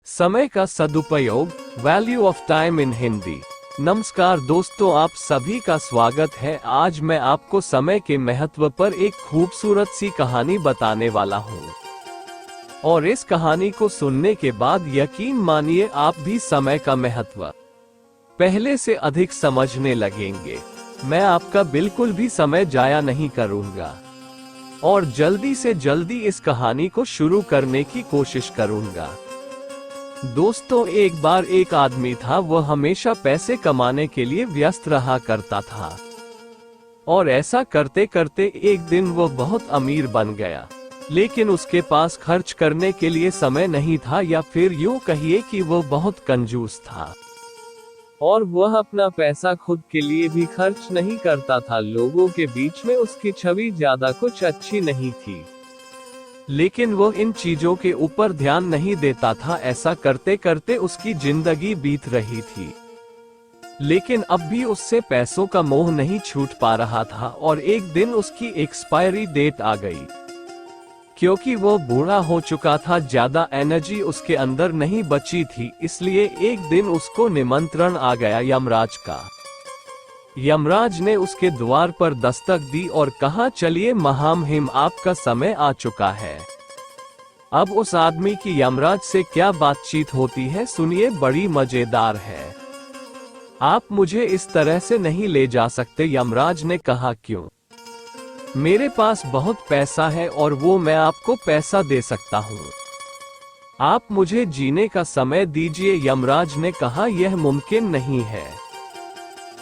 समय का सदुपयोग, value of time in Hindi. नमस्कार दोस्तों, आप सभी का स्वागत है। आज मैं आपको समय के महत्व पर एक खूबसूरत सी कहानी बताने वाला हूँ और इस कहानी को सुनने के बाद यकीन मानिए आप भी समय का महत्व पहले से अधिक समझने लगेंगे। मैं आपका बिल्कुल भी समय जाया नहीं करूँगा और जल्दी से जल्दी इस कहानी को शुरू करने की कोशिश करूँगा। दोस्तों, एक बार एक आदमी था। वह हमेशा पैसे कमाने के लिए व्यस्त रहा करता था और ऐसा करते करते एक दिन वह बहुत अमीर बन गया, लेकिन उसके पास खर्च करने के लिए समय नहीं था, या फिर यूं कहिए कि वह बहुत कंजूस था और वह अपना पैसा खुद के लिए भी खर्च नहीं करता था। लोगों के बीच में उसकी छवि ज्यादा कुछ अच्छी नहीं थी, लेकिन वो इन चीजों के ऊपर ध्यान नहीं देता था। ऐसा करते करते उसकी जिंदगी बीत रही थी, लेकिन अब भी उससे पैसों का मोह नहीं छूट पा रहा था और एक दिन उसकी एक्सपायरी डेट आ गई। क्योंकि वो बूढ़ा हो चुका था, ज्यादा एनर्जी उसके अंदर नहीं बची थी, इसलिए एक दिन उसको निमंत्रण आ गया यमराज का। यमराज ने उसके द्वार पर दस्तक दी और कहा, चलिए महामहिम, आपका समय आ चुका है। अब उस आदमी की यमराज से क्या बातचीत होती है, सुनिए, बड़ी मजेदार है। आप मुझे इस तरह से नहीं ले जा सकते, यमराज ने कहा। क्यों? मेरे पास बहुत पैसा है और वो मैं आपको पैसा दे सकता हूँ। आप मुझे जीने का समय दीजिए, यमराज ने कहा। यह मुमकिन नहीं है,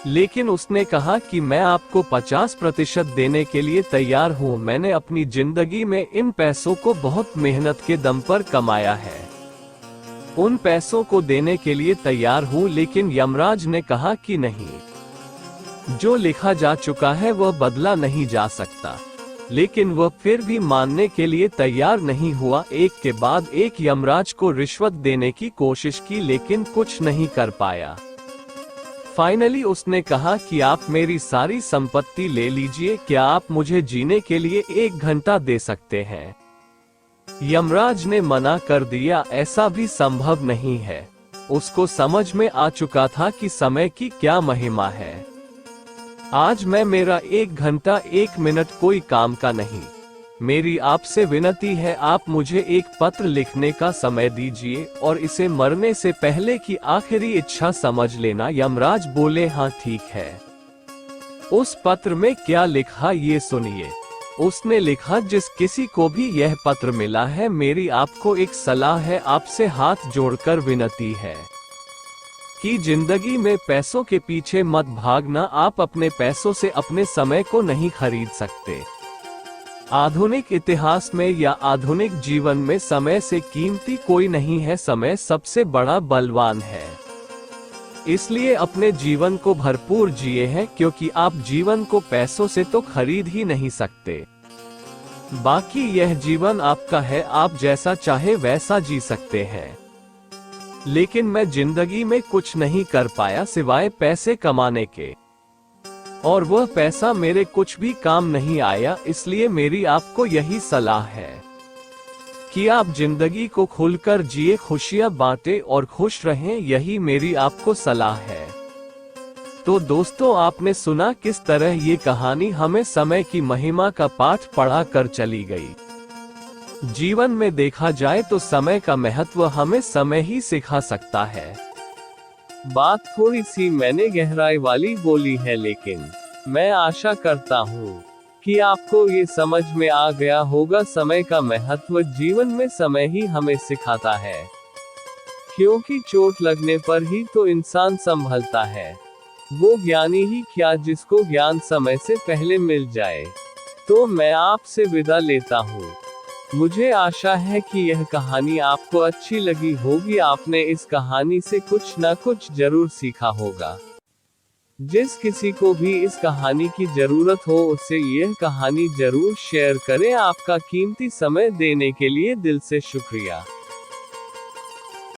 लेकिन उसने कहा कि मैं आपको 50% देने के लिए तैयार हूँ। मैंने अपनी जिंदगी में इन पैसों को बहुत मेहनत के दम पर कमाया है, उन पैसों को देने के लिए तैयार हूँ। लेकिन यमराज ने कहा कि नहीं, जो लिखा जा चुका है वह बदला नहीं जा सकता। लेकिन वह फिर भी मानने के लिए तैयार नहीं हुआ। एक के बाद एक यमराज को रिश्वत देने की कोशिश की, लेकिन कुछ नहीं कर पाया। फाइनली उसने कहा कि आप मेरी सारी संपत्ति ले लीजिए, क्या आप मुझे जीने के लिए 1 घंटा दे सकते हैं? यमराज ने मना कर दिया, ऐसा भी संभव नहीं है। उसको समझ में आ चुका था कि समय की क्या महिमा है। आज मैं मेरा 1 घंटा 1 मिनट कोई काम का नहीं। मेरी आपसे विनती है, आप मुझे एक पत्र लिखने का समय दीजिए और इसे मरने से पहले की आखिरी इच्छा समझ लेना। यमराज बोले, हाँ ठीक है। उस पत्र में क्या लिखा ये सुनिए। उसने लिखा, जिस किसी को भी यह पत्र मिला है, मेरी आपको एक सलाह है, आपसे हाथ जोड़कर विनती है कि जिंदगी में पैसों के पीछे मत भागना। आप अपने पैसों से अपने समय को नहीं खरीद सकते। आधुनिक इतिहास में या आधुनिक जीवन में समय से कीमती कोई नहीं है। समय सबसे बड़ा बलवान है, इसलिए अपने जीवन को भरपूर जिए हैं, क्योंकि आप जीवन को पैसों से तो खरीद ही नहीं सकते। बाकी यह जीवन आपका है, आप जैसा चाहे वैसा जी सकते हैं। लेकिन मैं जिंदगी में कुछ नहीं कर पाया सिवाय पैसे कमाने के, और वह पैसा मेरे कुछ भी काम नहीं आया। इसलिए मेरी आपको यही सलाह है कि आप जिंदगी को खुलकर जिए, खुशियां बांटे और खुश रहें। यही मेरी आपको सलाह है। तो दोस्तों, आपने सुना किस तरह ये कहानी हमें समय की महिमा का पाठ पढ़ा कर चली गई। जीवन में देखा जाए तो समय का महत्व हमें समय ही सिखा सकता है। बात थोड़ी सी मैंने गहराई वाली बोली है, लेकिन मैं आशा करता हूँ कि आपको ये समझ में आ गया होगा। समय का महत्व जीवन में समय ही हमें सिखाता है, क्योंकि चोट लगने पर ही तो इंसान संभलता है। वो ज्ञानी ही क्या जिसको ज्ञान समय से पहले मिल जाए। तो मैं आपसे विदा लेता हूँ। मुझे आशा है कि यह कहानी आपको अच्छी लगी होगी। आपने इस कहानी से कुछ न कुछ जरूर सीखा होगा। जिस किसी को भी इस कहानी की जरूरत हो, उससे यह कहानी जरूर शेयर करें। आपका कीमती समय देने के लिए दिल से शुक्रिया।